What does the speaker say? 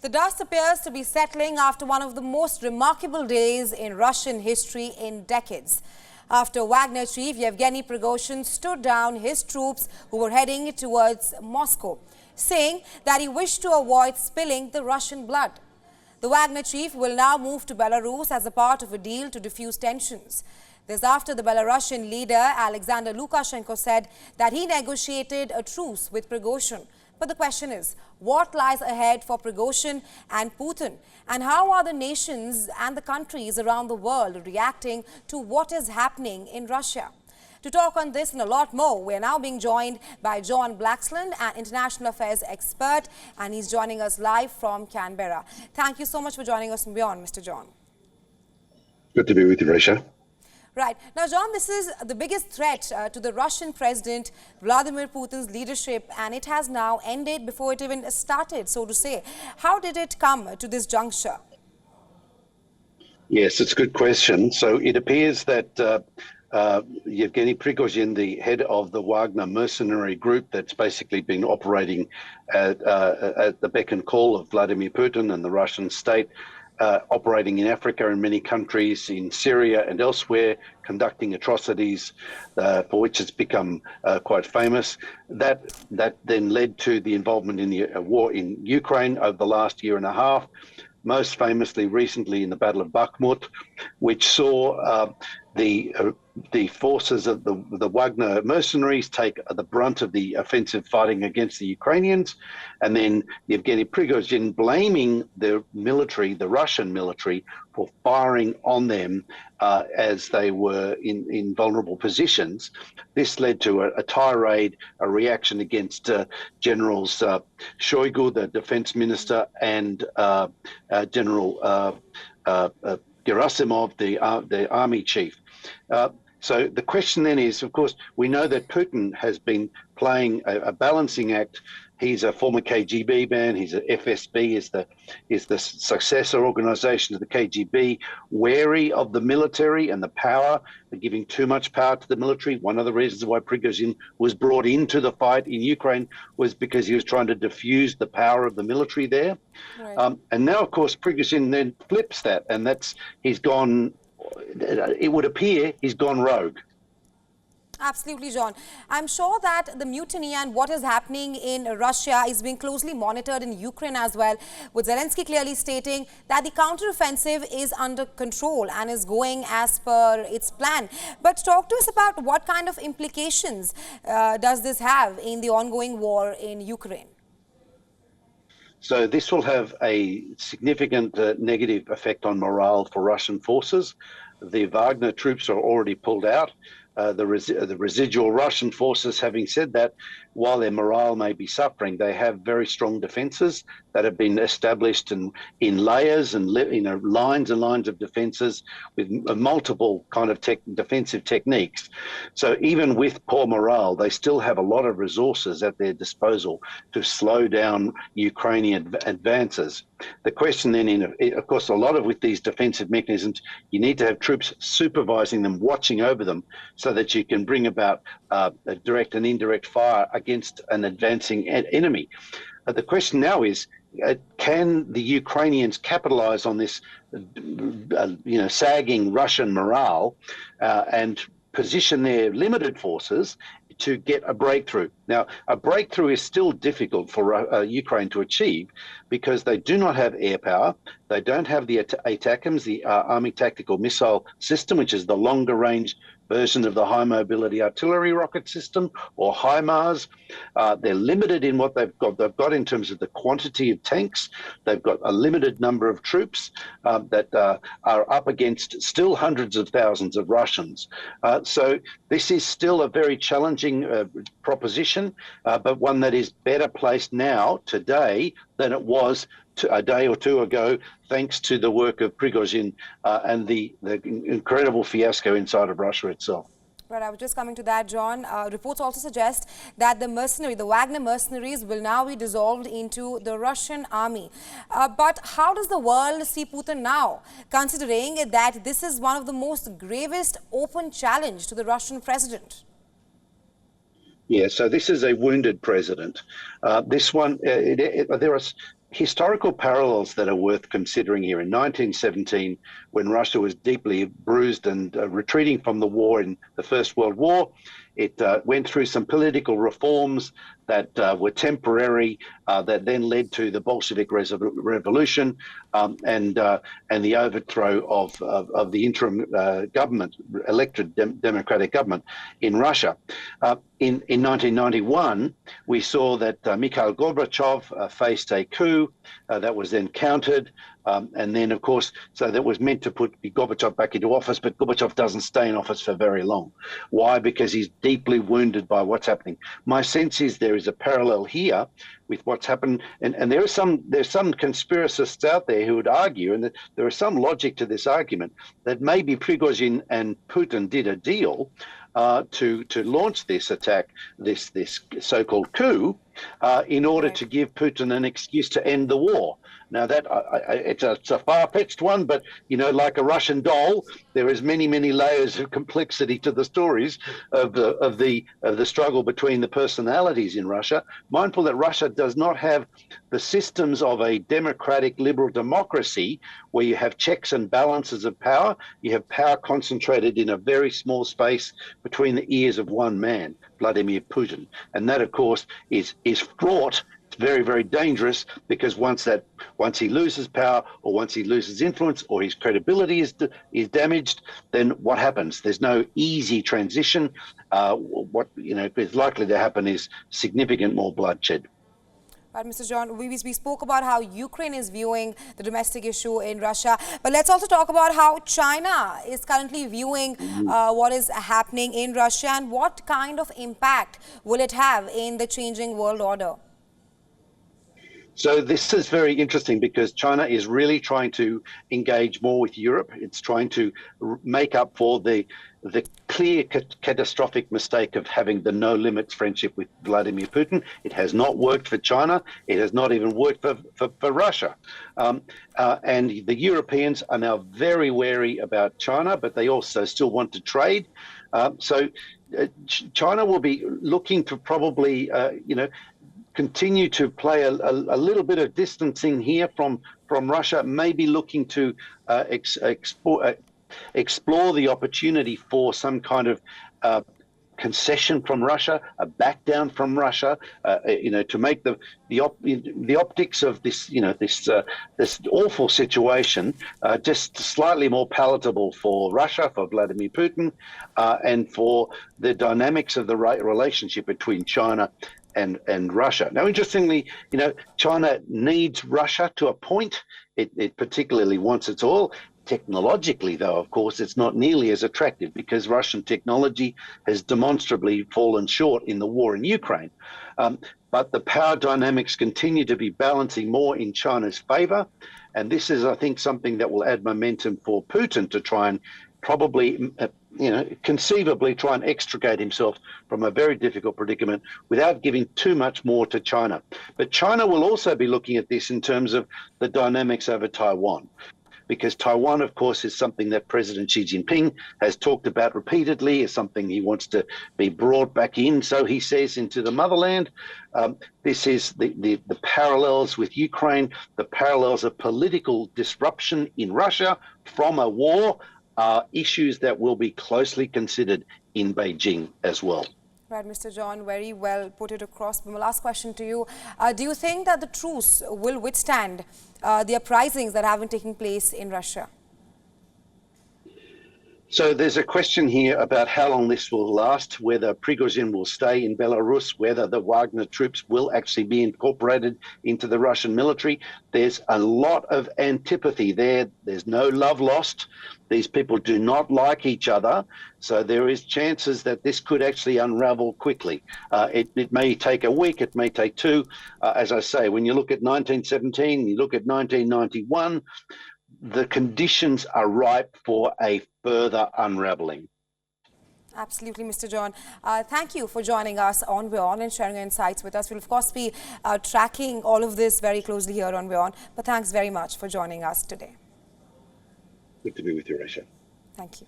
The dust appears to be settling after one of the most remarkable days in Russian history in decades. After Wagner chief Yevgeny Prigozhin stood down his troops who were heading towards Moscow, saying that he wished to avoid spilling the Russian blood. The Wagner chief will now move to Belarus as a part of a deal to defuse tensions. This after the Belarusian leader Alexander Lukashenko said that he negotiated a truce with Prigozhin. But the question is, what lies ahead for Prigozhin and Putin? And how are the nations and the countries around the world reacting to what is happening in Russia? To talk on this and a lot more, we are now being joined by John Blaxland, an international affairs expert, and he's joining us live from Canberra. Thank you so much for joining us from beyond, Mr. John. Good to be with you, Resha. Right. Now, John, this is the biggest threat to the Russian President Vladimir Putin's leadership, and it has now ended before it even started, so to say. How did it come to this juncture? Yes, it's a good question. So it appears that Yevgeny Prigozhin, the head of the Wagner mercenary group that's basically been operating at the beck and call of Vladimir Putin and the Russian state, operating in Africa and many countries, in Syria and elsewhere, conducting atrocities for which it's become quite famous. That then led to the involvement in the war in Ukraine over the last year and a half, most famously recently in the Battle of Bakhmut, which saw the forces of the Wagner mercenaries take the brunt of the offensive fighting against the Ukrainians, and then Yevgeny Prigozhin blaming the military, the Russian military, for firing on them as they were in vulnerable positions. This led to a tirade, a reaction against Generals Shoigu, the defense minister, and General Gerasimov, the army chief. So the question then is, of course, we know that Putin has been playing a balancing act. He's a former KGB man. He's a FSB, is the successor organization of the KGB, wary of the military and the power, giving too much power to the military. One of the reasons why Prigozhin was brought into the fight in Ukraine was because he was trying to diffuse the power of the military there. Right. And now, of course, Prigozhin then flips that, and he's gone. It would appear he's gone rogue. Absolutely, John. I'm sure that the mutiny and what is happening in Russia is being closely monitored in Ukraine as well, with Zelensky clearly stating that the counteroffensive is under control and is going as per its plan. But talk to us about what kind of implications does this have in the ongoing war in Ukraine? So this will have a significant negative effect on morale for Russian forces. The Wagner troops are already pulled out. The residual Russian forces, having said that, while their morale may be suffering, they have very strong defences that have been established in layers and lines and lines of defences with multiple kind of defensive techniques. So even with poor morale, they still have a lot of resources at their disposal to slow down Ukrainian advances. The question then, of course, with these defensive mechanisms, you need to have troops supervising them, watching over them, so that you can bring about a direct and indirect fire against an advancing enemy. The question now is, can the Ukrainians capitalize on this, sagging Russian morale and position their limited forces to get a breakthrough? Now, a breakthrough is still difficult for Ukraine to achieve because they do not have air power. They don't have the ATACMS, the Army Tactical Missile System, which is the longer range version of the High Mobility Artillery Rocket System, or HIMARS. They're limited in what they've got in terms of the quantity of tanks. They've got a limited number of troops that are up against still hundreds of thousands of Russians. So this is still a very challenging proposition, but one that is better placed now, today, than it was a day or two ago, thanks to the work of Prigozhin and the incredible fiasco inside of Russia itself. Right, I was just coming to that, John. Reports also suggest that the Wagner mercenaries will now be dissolved into the Russian army. But how does the world see Putin now, considering that this is one of the most gravest open challenge to the Russian president? Yeah, so this is a wounded president. There are historical parallels that are worth considering here. In 1917, when Russia was deeply bruised and retreating from the war in the First World War, it went through some political reforms that were temporary, that then led to the Bolshevik Revolution and the overthrow of the interim government, elected democratic government in Russia. In 1991, we saw that Mikhail Gorbachev faced a coup that was then countered. And then, of course, so that was meant to put Gorbachev back into office, but Gorbachev doesn't stay in office for very long. Why? Because he's deeply wounded by what's happening. My sense is there is a parallel here with what's happened, and there's some conspiracists out there who would argue, and there is some logic to this argument, that maybe Prigozhin and Putin did a deal to launch this attack, this so-called coup, in order to give Putin an excuse to end the war. Now that it's a far-fetched one, but like a Russian doll, there is many layers of complexity to the stories of the struggle between the personalities in Russia. Mindful that Russia does not have the systems of a democratic liberal democracy where you have checks and balances of power. You have power concentrated in a very small space between the ears of one man, Vladimir Putin, and that, of course, is fraught. It's very dangerous, because once he loses power, or once he loses influence, or his credibility is damaged, then what happens? There's no easy transition. What is likely to happen is significant more bloodshed. Right, Mr. John, we spoke about how Ukraine is viewing the domestic issue in Russia, but let's also talk about how China is currently viewing what is happening in Russia, and what kind of impact will it have in the changing world order? So this is very interesting, because China is really trying to engage more with Europe. It's trying to make up for the clear catastrophic mistake of having the no limits friendship with Vladimir Putin. It has not worked for China. It has not even worked for Russia. And the Europeans are now very wary about China, but they also still want to trade. So China will be looking to probably, continue to play a little bit of distancing here from Russia, maybe looking to explore the opportunity for some kind of concession from Russia, a back down from Russia, to make the optics of this, this awful situation just slightly more palatable for Russia, for Vladimir Putin, and for the dynamics of the relationship between China and Russia. Now, interestingly, China needs Russia to a point. It particularly wants its oil. Technologically, though, of course, it's not nearly as attractive, because Russian technology has demonstrably fallen short in the war in Ukraine. But the power dynamics continue to be balancing more in China's favor. And this is, I think, something that will add momentum for Putin to try and probably, conceivably try and extricate himself from a very difficult predicament without giving too much more to China. But China will also be looking at this in terms of the dynamics over Taiwan, because Taiwan, of course, is something that President Xi Jinping has talked about repeatedly, is something he wants to be brought back in, so he says, into the motherland. This is the parallels with Ukraine, the parallels of political disruption in Russia from a war, are issues that will be closely considered in Beijing as well. Right, Mr. John, very well put it across. My last question to you. Do you think that the truce will withstand the uprisings that have been taking place in Russia? So there's a question here about how long this will last, whether Prigozhin will stay in Belarus, whether the Wagner troops will actually be incorporated into the Russian military. There's a lot of antipathy there. There's no love lost. These people do not like each other. So there is chances that this could actually unravel quickly. It may take a week, it may take two. As I say, when you look at 1917, you look at 1991, the conditions are ripe for a further unraveling. Absolutely, Mr. John. Thank you for joining us on WION and sharing your insights with us. We'll, of course, be tracking all of this very closely here on WION. But thanks very much for joining us today. Good to be with you, Resha. Thank you.